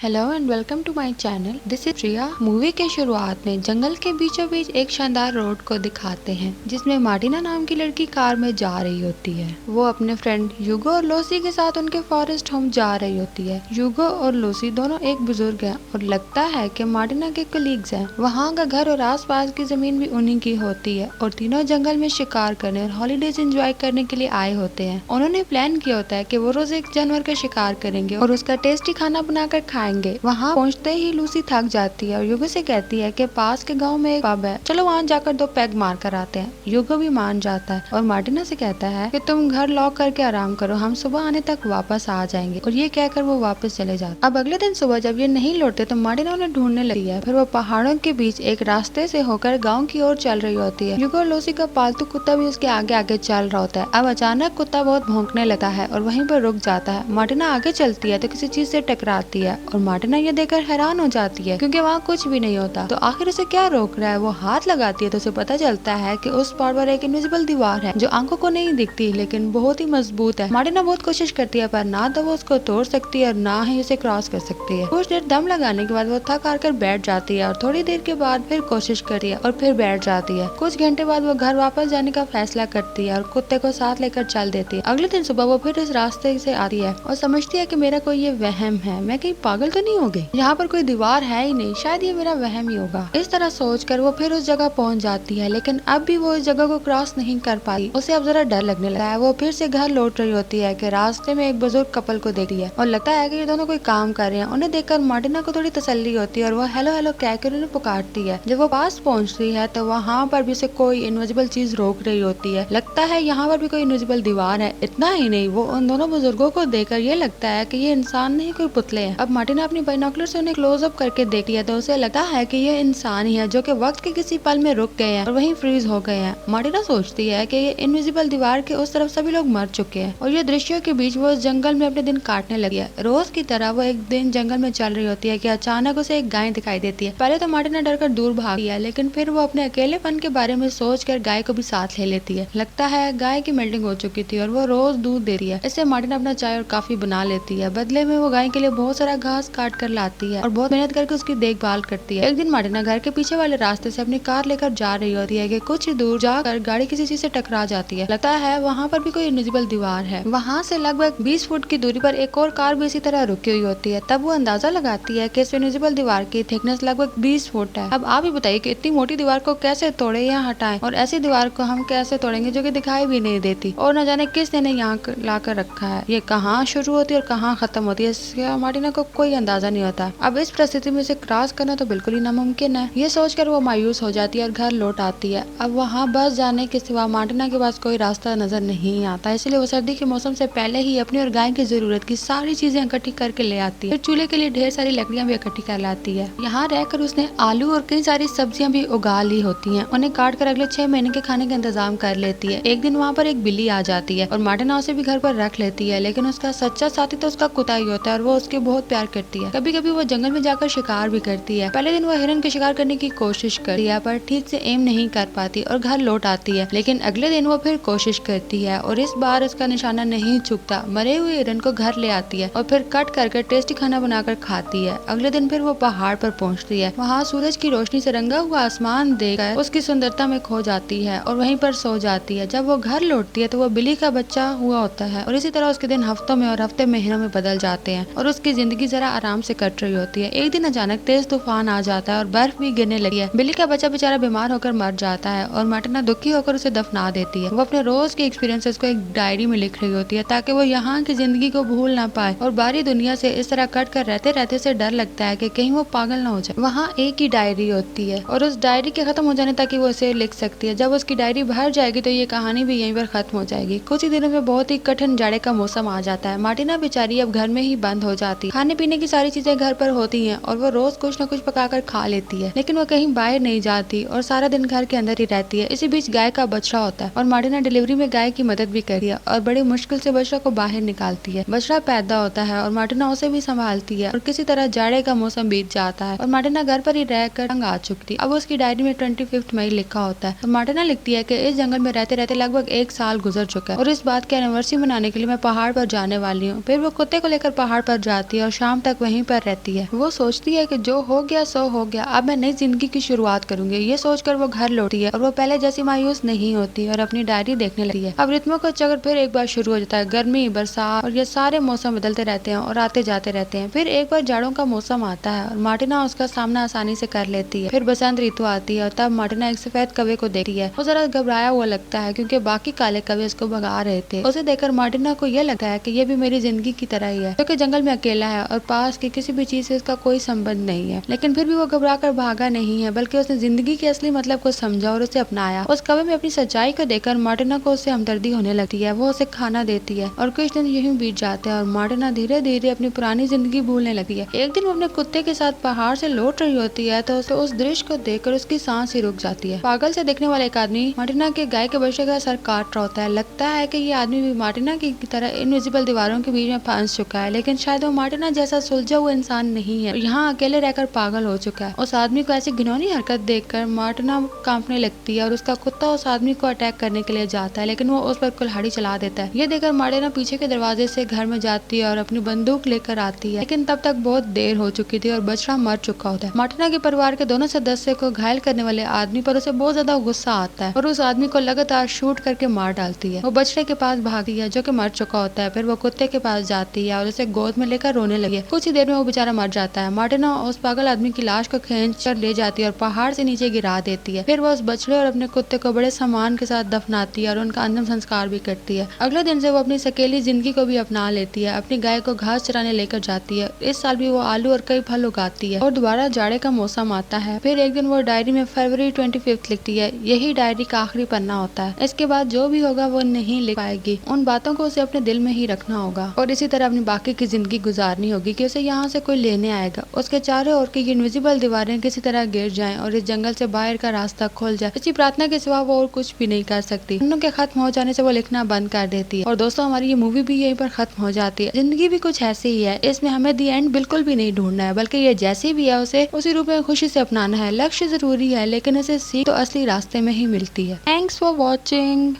Hello and welcome to my channel. This is Priya. Movie के शुरुआत में जंगल के बीचों बीच एक शानदार रोड को दिखाते हैं जिसमें मार्टिना नाम की लड़की कार में जा रही होती है। वो अपने फ्रेंड यूगो और लूसी के साथ उनके फॉरेस्ट होम जा रही होती है। यूगो और लूसी दोनों एक बुजुर्ग हैं और लगता है कि मार्टिना के कलीग्स हैं। वहाँ का घर और आसपास की जमीन भी उन्हीं की होती है और तीनों जंगल में शिकार करने और हॉलीडेज एंजॉय करने के लिए आए होते हैं। उन्होंने प्लान किया होता है कि वो रोज एक जानवर का शिकार करेंगे और उसका टेस्टी खाना बनाकर खाएंगे। वहाँ पहुँचते ही लूसी थक जाती है और युगो से कहती है कि पास के गांव में एक पब है, चलो वहाँ जाकर 2 पैग मार कर आते हैं। युगो भी मान जाता है और मार्टिना से कहता है कि तुम घर लॉक करके आराम करो, हम सुबह आने तक वापस आ जाएंगे। और ये कहकर वो वापस चले जाते। अब अगले दिन सुबह जब ये नहीं लौटते तो मार्टिना उन्हें ढूंढने लगती है। फिर वो पहाड़ों के बीच एक रास्ते से होकर गाँव की ओर चल रही होती है। युगो और लूसी का पालतू कुत्ता भी उसके आगे आगे चल रहा होता है। अब अचानक कुत्ता बहुत भौंकने लगता है और वहीं पर रुक जाता है। मार्टिना आगे चलती है तो किसी चीज से टकराती है और मार्टिना ये देखकर हैरान हो जाती है क्योंकि वहाँ कुछ भी नहीं होता। तो आखिर उसे क्या रोक रहा है? वो हाथ लगाती है तो उसे पता चलता है कि उस पार पर एक इनविजिबल दीवार है जो आंखों को नहीं दिखती लेकिन बहुत ही मजबूत है। मार्टिना बहुत कोशिश करती है पर ना तो वो उसको तोड़ सकती है और ना ही उसे क्रॉस कर सकती है। कुछ देर दम लगाने के बाद वो थक हार कर बैठ जाती है और थोड़ी देर के बाद फिर कोशिश करती है और फिर बैठ जाती है। कुछ घंटे बाद वो घर वापस जाने का फैसला करती है और कुत्ते को साथ लेकर चल देती है। अगले दिन सुबह वो फिर इस रास्ते से आती है और समझती है कि मेरा कोई ये वहम है, मैं कहीं पागल तो नहीं हो गई, यहाँ पर कोई दीवार है ही नहीं, शायद ये मेरा वहम ही होगा। इस तरह सोचकर वो फिर उस जगह पहुंच जाती है लेकिन अब भी वो इस जगह को क्रॉस नहीं कर पाई। उसे अब जरा डर लगने लगा है। वो फिर से घर लौट रही होती है कि रास्ते में एक बुजुर्ग कपल को देखती है और लगता है कि ये दोनों कोई काम कर रहे हैं। उन्हें देखकर मार्टिना को थोड़ी तसल्ली होती है और वो हेलो हेलो कहकर उन्हें पुकारती है। जब वो पास पहुंचती है तो वहाँ पर भी उसे कोई इनविजिबल चीज रोक रही होती है। लगता है यहाँ पर भी कोई इनविजिबल दीवार है। इतना ही नहीं, वो उन दोनों बुजुर्गों को देखकर ये लगता है कि ये इंसान नहीं कोई पुतले हैं। अब मार्टिना अपनी बाइनोकुलर से उन्हें क्लोजअप करके देखती है तो उसे लगता है कि ये इंसान ही है जो कि वक्त के किसी पल में रुक गए हैं और वहीं फ्रीज हो गए हैं। मार्टिना सोचती है कि ये इनविजिबल दीवार के उस तरफ सभी लोग मर चुके हैं और ये दृश्यों के बीच वो जंगल में अपने दिन काटने लगी है। रोज की तरह वो एक दिन जंगल में चल रही होती है कि अचानक उसे एक गाय दिखाई देती है। पहले तो मार्टिना डर कर दूर भागती है लेकिन फिर वो अपने अकेलेपन के बारे में सोचकर गाय को भी साथ ले लेती है। लगता है गाय की मिल्टिंग हो चुकी थी और वो रोज दूध देती है। इससे मार्टिना अपना चाय और कॉफी बना लेती है। बदले में वो गाय के लिए बहुत सारा घास काट कर लाती है और बहुत मेहनत करके उसकी देखभाल करती है। एक दिन मार्टिना घर के पीछे वाले रास्ते से अपनी कार लेकर जा रही होती है कि कुछ दूर जाकर गाड़ी किसी चीज से टकरा जाती है। लगता है वहाँ पर भी कोई इनविजिबल दीवार है। वहाँ से लगभग 20 फुट की दूरी पर एक और कार भी इसी तरह रुकी हुई होती है। तब वो अंदाजा लगाती है कि इस इनविजिबल दीवार की थिकनेस लगभग 20 फुट है। अब आप ही बताइए कि इतनी मोटी दीवार को कैसे तोड़े या हटाएं, और ऐसी दीवार को हम कैसे तोड़ेंगे जो कि दिखाई भी नहीं देती और न जाने किस ने यहाँ ला कर रखा है। ये कहाँ शुरू होती है और कहाँ खत्म होती है इसका मार्टिना को कोई अंदाजा नहीं होता। अब इस परिस्थिति में इसे क्रॉस करना तो बिल्कुल ही नामुमकिन है। ये सोचकर वो मायूस हो जाती है और घर लौट आती है। अब वहाँ बस जाने के सिवा मार्टिना के पास कोई रास्ता नजर नहीं आता, इसलिए वो सर्दी के मौसम से पहले ही अपनी और गाय की जरूरत की सारी चीजें इकट्ठी करके ले आती है। फिर चूल्हे के लिए ढेर सारी लकड़ियाँ भी इकट्ठी कर लाती है। यहाँ रहकर उसने आलू और कई सारी सब्जियां भी उगा ली होती है। उन्हें काट कर अगले 6 महीने के खाने का इंतजाम कर लेती है। एक दिन वहाँ पर एक बिल्ली आ जाती है और मार्टिना उसे भी घर पर रख लेती है लेकिन उसका सच्चा साथी तो उसका कुत्ता ही होता है और वो उसके बहुत प्यार करती है। कभी कभी वो जंगल में जाकर शिकार भी करती है। पहले दिन वो हिरन के शिकार करने की कोशिश करती है पर ठीक से एम नहीं कर पाती और घर लौट आती है। लेकिन अगले दिन वो फिर कोशिश करती है और इस बार उसका निशाना नहीं चूकता। मरे हुए हिरन को घर ले आती है और फिर कट करके टेस्टी खाना बनाकर खाती है। अगले दिन फिर वो पहाड़ पर पहुंचती है। वहाँ सूरज की रोशनी से रंगा हुआ आसमान देखकर उसकी सुंदरता में खो जाती है और वहीं पर सो जाती है। जब वो घर लौटती है तो वो बिल्ली का बच्चा हुआ होता है और इसी तरह उसके दिन हफ्तों में और हफ्ते महीनों में बदल जाते हैं और उसकी जिंदगी जरा आराम से कट रही होती है। एक दिन अचानक तेज तूफान आ जाता है और बर्फ भी गिरने लगी है। बिल्ली का बच्चा बेचारा बीमार होकर मर जाता है और मार्टिना दुखी होकर उसे दफना देती है। वो अपने रोज के एक्सपीरियंसेस को एक डायरी में लिख रही होती है ताकि वो यहाँ की जिंदगी को भूल ना पाए और बाहरी दुनिया से इस तरह कट कर रहते रहते से डर लगता है कि कहीं वो पागल ना हो जाए। वहाँ एक ही डायरी होती है और उस डायरी के खत्म हो जाने तक ही वो इसे लिख सकती है। जब उसकी डायरी भर जाएगी तो ये कहानी भी यहीं पर खत्म हो जाएगी। कुछ ही दिनों में बहुत ही कठिन जाड़े का मौसम आ जाता है। मार्टिना बेचारी अब घर में ही बंद हो जाती है। खाने पीने की सारी चीजें घर पर होती हैं और वो रोज कुछ न कुछ पकाकर खा लेती है लेकिन वो कहीं बाहर नहीं जाती और सारा दिन घर के अंदर ही रहती है। इसी बीच गाय का बछड़ा होता है और मार्टिना डिलीवरी में गाय की मदद भी करती है और बड़ी मुश्किल से बछड़ा को बाहर निकालती है। बछड़ा पैदा होता है और मार्टिना उसे भी संभालती है और किसी तरह जाड़े का मौसम बीत जाता है और मार्टिना घर पर ही रहकर तंग आ चुकी थी। अब उसकी डायरी में 25 मई लिखा होता है और मार्टिना लिखती है कि इस जंगल में रहते रहते लगभग 1 साल गुजर चुका है और इस बात की एनिवर्सरी मनाने के लिए मैं पहाड़ पर जाने वाली हूँ। फिर वो कुत्ते को लेकर पहाड़ पर जाती है और शाम तक तक वहीं पर रहती है। वो सोचती है कि जो हो गया सो हो गया, अब मैं नई जिंदगी की शुरुआत करूंगी। ये सोचकर वो घर लौटती है और वो पहले जैसी मायूस नहीं होती और अपनी डायरी देखने लगती है। अब रितमों का चक्र फिर एक बार शुरू हो जाता है। गर्मी, बरसात और ये सारे मौसम बदलते रहते हैं और आते जाते रहते हैं। फिर एक बार जाड़ों का मौसम आता है और मार्टिना उसका सामना आसानी से कर लेती है। फिर बसंत ऋतु आती है और तब मार्टिना एक सफेद कौवे को देखती है। वो जरा घबराया हुआ लगता है क्योंकि बाकी काले कौवे उसको भगा रहे थे। उसे देखकर मार्टिना को यह लगता है कि ये भी मेरी जिंदगी की तरह ही है, क्योंकि जंगल में अकेला है और पास की किसी भी चीज से उसका कोई संबंध नहीं है। लेकिन फिर भी वो घबरा कर भागा नहीं है, बल्कि उसने जिंदगी के असली मतलब को समझा और उसे अपनाया। उस कौवे में अपनी सच्चाई को देखकर मार्टिना को उससे हमदर्दी होने लगती है। वो उसे खाना देती है और कुछ दिन यूं बीत जाते हैं और मार्टिना धीरे धीरे अपनी पुरानी जिंदगी भूलने लगती है। एक दिन वो अपने कुत्ते के साथ पहाड़ से लौट रही होती है तो उसे उस दृश्य को देखकर उसकी सांस ही रुक जाती है। पागल से देखने वाला एक आदमी मार्टिना के गाय के बच्चे का सर काट रहा होता है। लगता है कि ये आदमी भी मार्टिना की तरह इनविजिबल दीवारों के बीच में फंस चुका है, लेकिन शायद वो मार्टिना जैसा सुलझा हुआ इंसान नहीं है, यहाँ अकेले रहकर पागल हो चुका है। उस आदमी को ऐसी घिनौनी हरकत देखकर मार्टिना कांपने लगती है और उसका कुत्ता उस आदमी को अटैक करने के लिए जाता है, लेकिन वो उस पर कुल्हाड़ी चला देता है। ये देखकर मार्टिना पीछे के दरवाजे से घर में जाती है और अपनी बंदूक लेकर आती है, लेकिन तब तक बहुत देर हो चुकी थी और बछड़ा मर चुका होता है। मार्टिना के परिवार के दोनों सदस्य को घायल करने वाले आदमी पर उसे बहुत ज्यादा गुस्सा आता है और उस आदमी को लगातार शूट करके मार डालती है। वो बछड़े के पास भागती है जो कि मर चुका होता है। फिर वो कुत्ते के पास जाती है और उसे गोद में लेकर रोने लगी है। कुछ ही देर में वो बेचारा मर जाता है। मार्टिना उस पागल आदमी की लाश को खींच कर ले जाती है और पहाड़ से नीचे गिरा देती है। फिर वो उस बछड़े और अपने कुत्ते को बड़े सम्मान के साथ दफनाती है और उनका अंतिम संस्कार भी करती है। अगले दिन से वो अपनी अकेली जिंदगी को भी अपना लेती है। अपनी गाय को घास चराने लेकर जाती है। इस साल भी वो आलू और कई फल उगाती है और दोबारा जाड़े का मौसम आता है। फिर एक दिन वो डायरी में फरवरी 25 लिखती है। यही डायरी का आखिरी पन्ना होता है। इसके बाद जो भी होगा वो नहीं लिख पाएगी। उन बातों को उसे अपने दिल में ही रखना होगा और इसी तरह अपनी बाकी की जिंदगी गुजारनी होगी कि उसे यहाँ से कोई लेने आएगा। उसके चारों ओर की इनविजिबल दीवारें किसी तरह गिर जाएं और इस जंगल से बाहर का रास्ता खुल जाए। इसी प्रार्थना के सिवा वो और कुछ भी नहीं कर सकती। उनके खत्म हो जाने से वो लिखना बंद कर देती है। और दोस्तों, हमारी ये मूवी भी यहीं पर खत्म हो जाती है। जिंदगी भी कुछ ऐसे ही है। इसमें हमें दी एंड बिल्कुल भी नहीं ढूंढना है, बल्कि ये जैसी भी है उसे उसी रूप में खुशी से अपनाना है। लक्ष्य जरूरी है, लेकिन इसे सीख तो असली रास्ते में ही मिलती है। Thanks for watching.